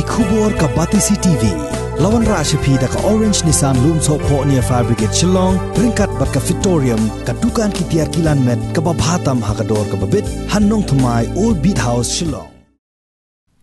Khubor ka Batisi TV. Lawan Rashapi da ka Orange Nissan Loom So Po near Fire Brigade Shillong, Ringkat bat ka Victorium, ka Dukan ki Tiar Kilan Met, ka Babhatam Hakador ka Babit, Hanong Thumai Old Beat House Shillong.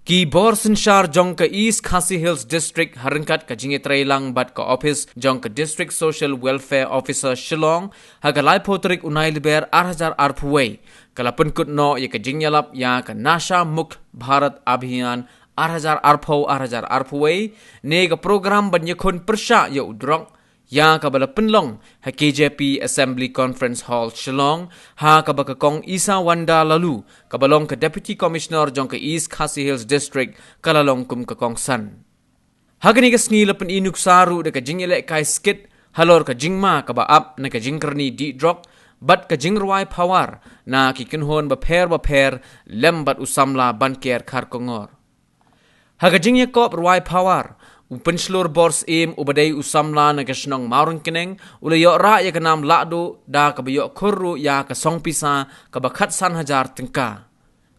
Ki Borsenshar jong ka East Khasi Hills District Haringkat ka Jingïalap bat ka Office jong ka District Social Welfare Officer Shillong hagalai potrik unai liber 8,000 arphuway kala Pynkut no ye ka Jingïalap ya ka Nasha Mukh Bharat Abhiyaan 8,000 arphuway ne ka program ban yakun persha ye udrong ya ka bala penlong ha KJP Assembly Conference Hall Shillong ha ka baka kong Isa Wanda lalu ka balong ka Deputy Commissioner jong ka East Khasi Hills District kalalong kum ka kong san ha gani ka snila pen inuk saru de ka Jingïalap kai skit Halor ka jingma ka ba up na ka jingkarni di drop bat ka jingrwai pawar na kikinhon ba per lembat usamla banker khar kongor ha ka Jingïalap rwai pawar Upenslur bors ubadai usamla na kasnong marun kineng ulayo ra ya kanam lado da kabayo kurru ya kasong pisa kabakat 1,000 tengka.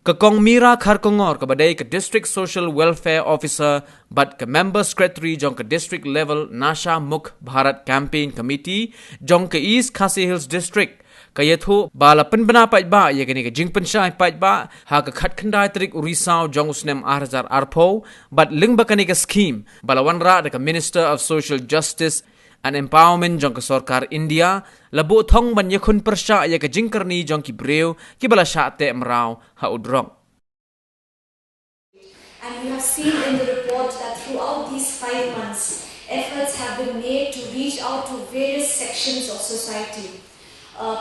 Kakong mira kharkongor kabadai ka District Social Welfare Officer but ka Member Secretary jong ka District Level Nasha Mukh Bharat Campaign Committee jong ka East Khasi Hills District kayathu bala penbana paitba ya gani ka jingpen shai paitba ha ka khat khandai trik urisau jong usnem 8,000 arpo but lingba kani ka scheme bala wanra da ka Minister of Social Justice and Empowerment jong ka Sarkar India labo thong ban yakhun persha ya ka jingkarni jong ki breu ki bala sha te mrau ha udrong. And we have seen in the report that throughout these 5 months efforts have been made to reach out to various sections of society.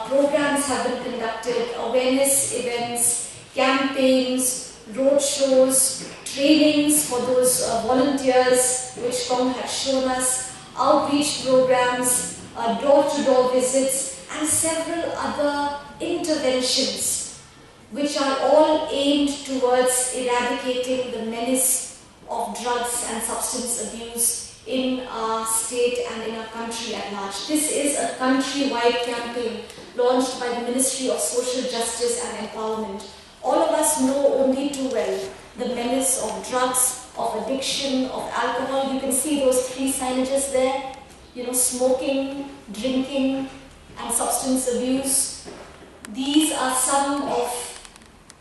Programs have been conducted, awareness events, campaigns, road shows, trainings for those volunteers which Kong had shown us, outreach programs, door-to-door visits and several other interventions which are all aimed towards eradicating the menace of drugs and substance abuse in our state and in our country at large. This is a country-wide campaign launched by the Ministry of Social Justice and Empowerment. All of us know only too well the menace of drugs, of addiction, of alcohol. You can see those 3 signages there, smoking, drinking and substance abuse. These are some of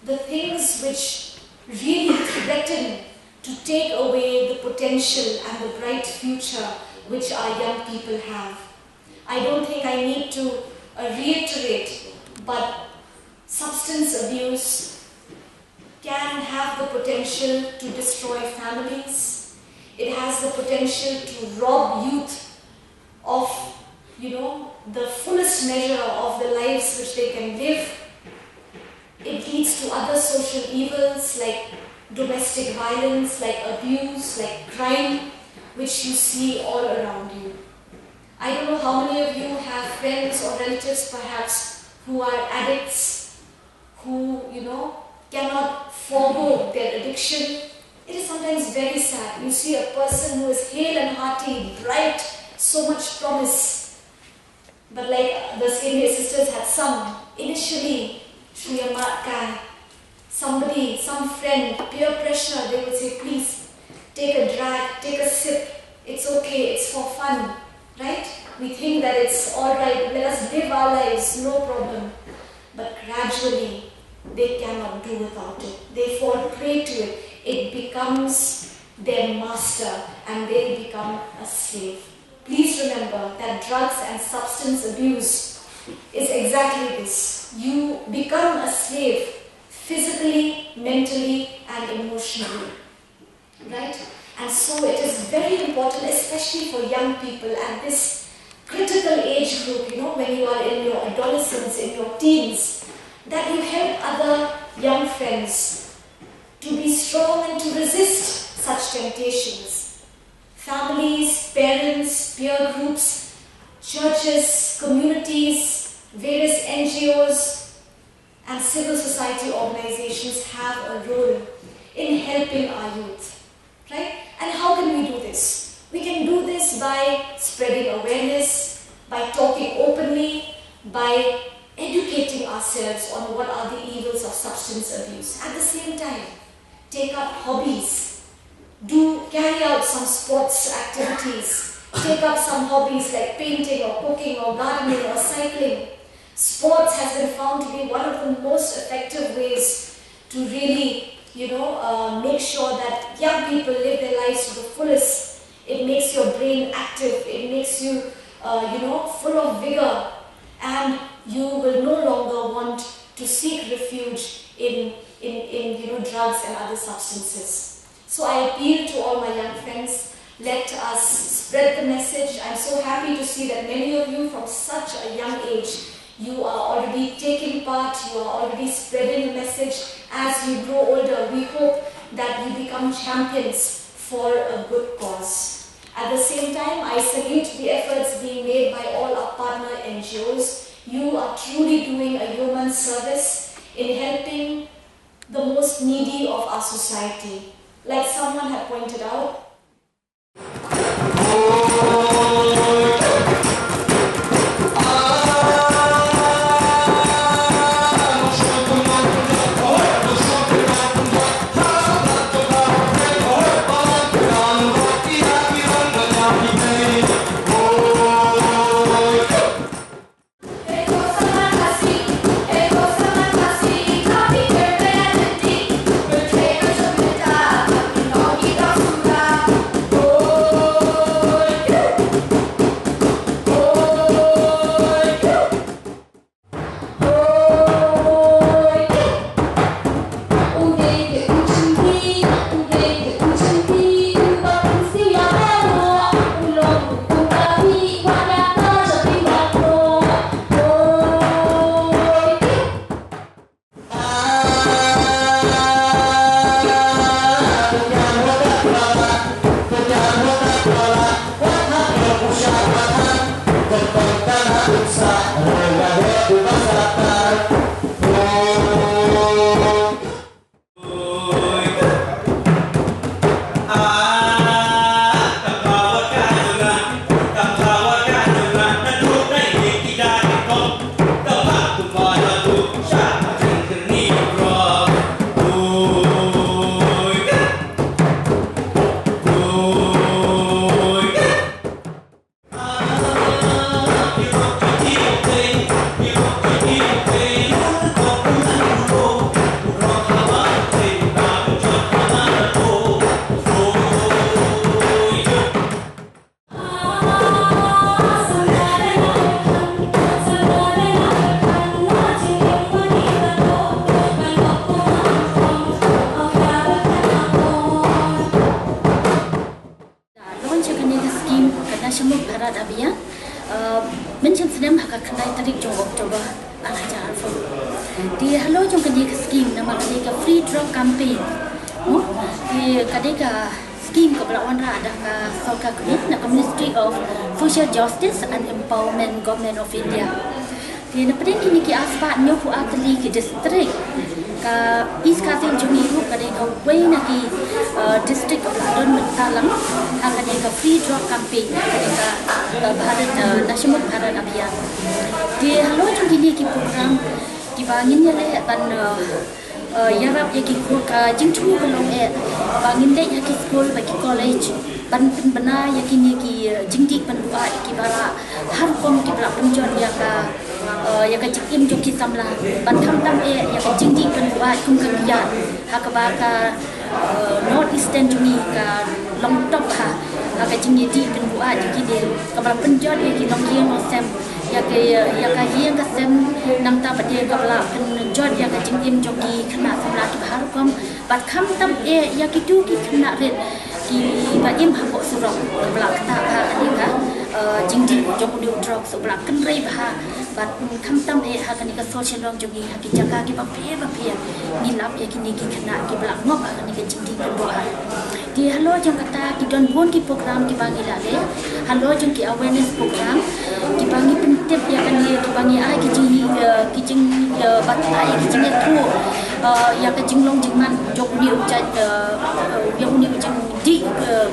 the things which really threaten to take away the potential and the bright future which our young people have. I don't think I need to reiterate, but substance abuse can have the potential to destroy families. It has the potential to rob youth of, the fullest measure of the lives which they can live. It leads to other social evils like domestic violence, like abuse, like crime, which you see all around you. I don't know how many of you have friends or relatives perhaps who are addicts, who, cannot forego their addiction. It is sometimes very sad. You see a person who is hale and hearty, bright, so much promise. But like the senior sisters had sung, initially, somebody, some friend, peer pressure, they would say, please, take a drag, take a sip, it's okay, it's for fun, right? We think that it's alright, let us live our lives, no problem. But gradually, they cannot do without it. They fall prey to it. It becomes their master and they become a slave. Please remember that drugs and substance abuse is exactly this. You become a slave physically, mentally and emotionally, right? And so it is very important, especially for young people at this critical age group, when you are in your adolescence, in your teens, that you help other young friends to be strong and to resist such temptations. Families, parents, peer groups, churches, communities, various NGOs, and civil society organizations have a role in helping our youth, right? And how can we do this? We can do this by spreading awareness, by talking openly, by educating ourselves on what are the evils of substance abuse. At the same time, take up hobbies, do carry out some sports activities, take up some hobbies like painting or cooking or gardening or cycling. Sports has been found to be one of the most effective ways to really, make sure that young people live their lives to the fullest. It makes your brain active, it makes you, full of vigor, and you will no longer want to seek refuge in drugs and other substances. So I appeal to all my young friends, let us spread the message. I'm so happy to see that many of you from such a young age, you are already taking part, you are already spreading the message. As you grow older, we hope that you become champions for a good cause. At the same time, I salute the efforts being made by all our partner NGOs. You are truly doing a human service in helping the most needy of our society. Like someone had pointed out, Mukh Bharat Abhiyaan mention sedem hak kendai tarik jong Oktober alajar fo di Halor jong kadi ka scheme nama kadi ka free drug campaign di kadi ka scheme ka belawan ra ada ka Sarkar Kulit na Ministry of Social Justice and Empowerment Government of India di na pedeng kini ki aspa nyoku atli ki district ka East Kasing Jungi Group kadi ka way na ki district of Ladon Mentalang kadi ka free drug campaign kadi ka Bharat Nasha Mukh Bharat Abhiyaan di Halor jong kini ki program dibangin ya le ban yarap ya ki kur ka jingchu belong bangin dek ya ki school bagi college ban bena ya kini ki jingdi pendua ki bara har kom ki bra penjon ya ka jikim jo ki samla ban tham tam ya ka jingdi pendua kum ka ya ha ka ba ka north eastern jumi ka long top ha ka jingdi pendua ki de ka bra penjon ya ki long yeng no sem ya ka hiang ka sem nam ta pade ka bla penjon ya ka jingim jo ki khana samla ki har kom bat kham tam ya ki tu ki khana ret ki ba im ha bo surok bla kata ha ani ka jingdi jo ku drug so bla kan rei ba bat kham tam ha kan ka social long jo ki ha ki jaga ki ba phe ni lap ya ki ni ki khana ki bla ngop ha kan ka jingdi kan bo ha di Halor jong kata ki don bon ki program ki bangi la le Halor jong ki awareness program ki bangi pentip ya kan ni ki bangi ai ki jing bat ai ki jing tu ya ka jing long jing man jok ni ucai ya uni jing di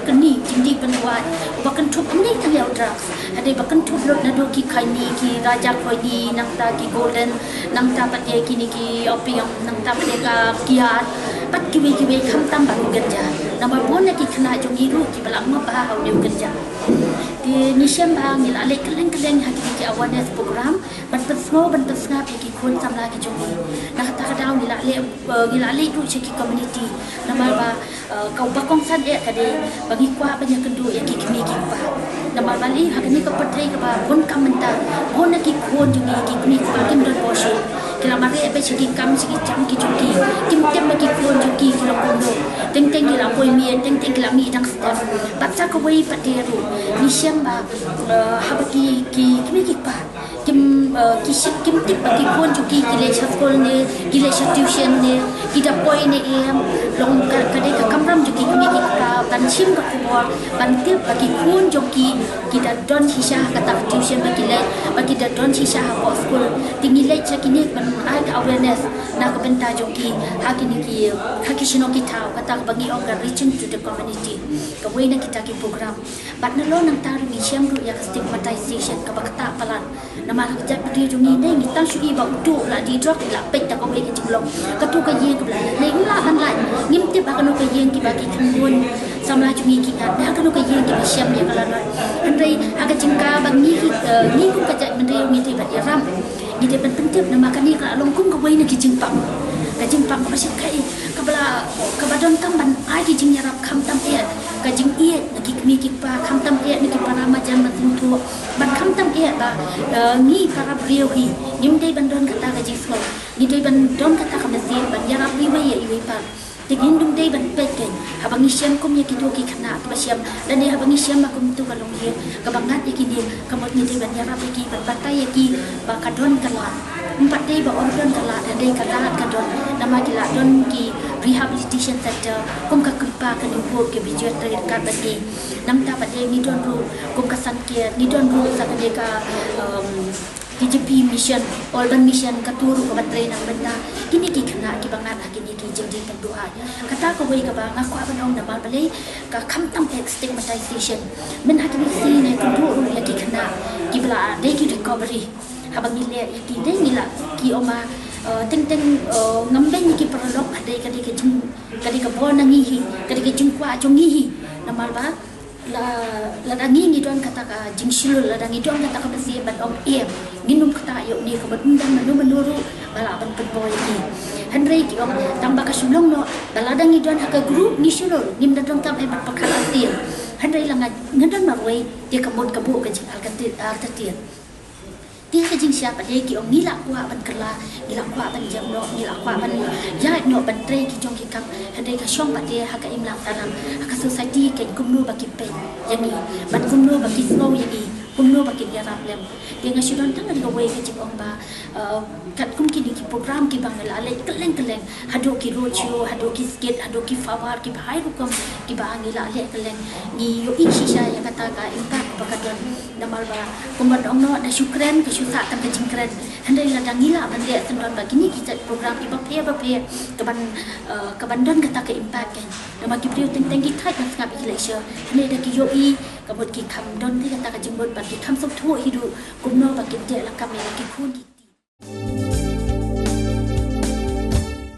keni jing di penwat bahkan thup ni kan ya drugs ada bahkan thup lot na do ki khaini ki raja khoi nang ta ki golden nang ta pate ki ni ki opium nang ta pate ka kiat pat ki kham tam ba ganja nama bon ki khna ki bala ma ba ha ne kerja di nisham ba ngil ale keleng haki awareness program ban snap ki khon samla ki jongi na kata daw ngil ale tu ki community nama ba kau bakong san kade bagi kwa banyak kendu ki kimi ki pa nama bali hakani ka pathai ka ba bon kamanta bon ki khon jongi ki kimi pa kim don boshi kila mare be chiki kam chiki cham ki jongi kim tem ki khon jongi kila kondo teng kila poi mien teng kila mi dang step patsa ko wei pateru nisham ba habaki ki kimi ki pa kim kisik kim tip bagi khon jongi kile chakol ne kile tuition ne kita poi ne em long kade ka kamram jongi kimi ki pa ban chim ka kubor ban tip bagi khon jongi kita don hisha kata tuition bagi le bagi da don hisha ha school tingi le chakini ban ai awareness na ka benta jongi hakini ki hakishino ki thau kata bagi organ reaching to the community ka wei na kita ki program bat na lo nang taru mi siam ru ya stigmatization ka bakta palan na ma ka jat pdi jongi ne ni tang shui ba tu la di drop la pet ta ko wei ki jinglong ka tu ka ye ka bla le la ban lai ngim te ba ka no ka ye ki bagi khun samla jongi ki na ka no ka ye ki siam ya kala na andai aga jingka bangi ni ku ka jat mendai mi te ba ya ram ni te ban pentip na ma ka ni ka long kum ka wei na ki jingpang ka jingpang ka sik kai ka bla ka badon tam ban ai ki jingyarap kham tam ka jing na ki mi ki pa kham tam ni ki para ma jan matin tu ban kham tam ba ni para brio hi nim dei ban don kata ka Dswo ni dei ban don kata ka mesin ban yarap wi wei i pa tingin dum dei ban pet ken habang siam kum ya ki do ki khana ka siam dan ni habang siam ma kum tu ka long hi ka bangat ki ni ka mot ni dei ban yarap ki ban batai ki ba ka don kala empat day ba orang kala dan day kala ka don nama kila don ki rehabilitation center kum ka kripa ka ni bo ke bijut ter ka bagi nam ta pa day ni don ru kum ka san ke ni don ru sa ka ka TGP mission urban mission ka turu ka batray nang benda kini ki khana ki bangat kini ki jingji kan doa kata ko wei ka ba nga kwa banong na balbalay ka kamtam stigmatization men hakini si ne ka turu ya ki khana ki bla day ki recovery habang nile ki dei nila ki oma teng ngamben ki paralok adai kadi ka bon nangi hi kadi ka jingkwa jongi hi namal ba la dangi ni don kata ka jingshul la dangi don kata ka besi ban om nginum kata yo ni ka badundang manuru bala ban boy ki Henry ki om tamba ka sulong no bala dangi don ka group ni shulol nim dan tam e ban pakal atir Henry la ngadan marway dia ka mod ka bu ka jing alkatir dia ka jing siapa dia ki om ngila kwa ban kala ngila kwa ban jam no ngila kwa ban ya no ban tre ki jong ki kam hande ka shong pa dia ha ka imlang tanam ka society ka kumno ba ki pe yani ban kumno ba ki snow yani kumno ba ki ya rap lem dia nga shudon tang ka we ka jing om ba kat kum ki di ki program ki bang la le keleng hado ki roadshow hado ki skate hado ki fawar ki bahai ku kam ki ba ngila le keleng ni yo isha ya kata ka impact ba ka don namal ba kumad ong no da syukran ka syusa tam ka jingkran handai la dangila ban le sendon ba kini kita program ki ba pe ka ban don kata ka impact kan nama ki priu teng ki thai kan ngap ki le sha ne da ki yo i ka bot ki kham don ni kata ka jingbot ba ki kham sok thu hidu kumno ba ki te la kam ki khun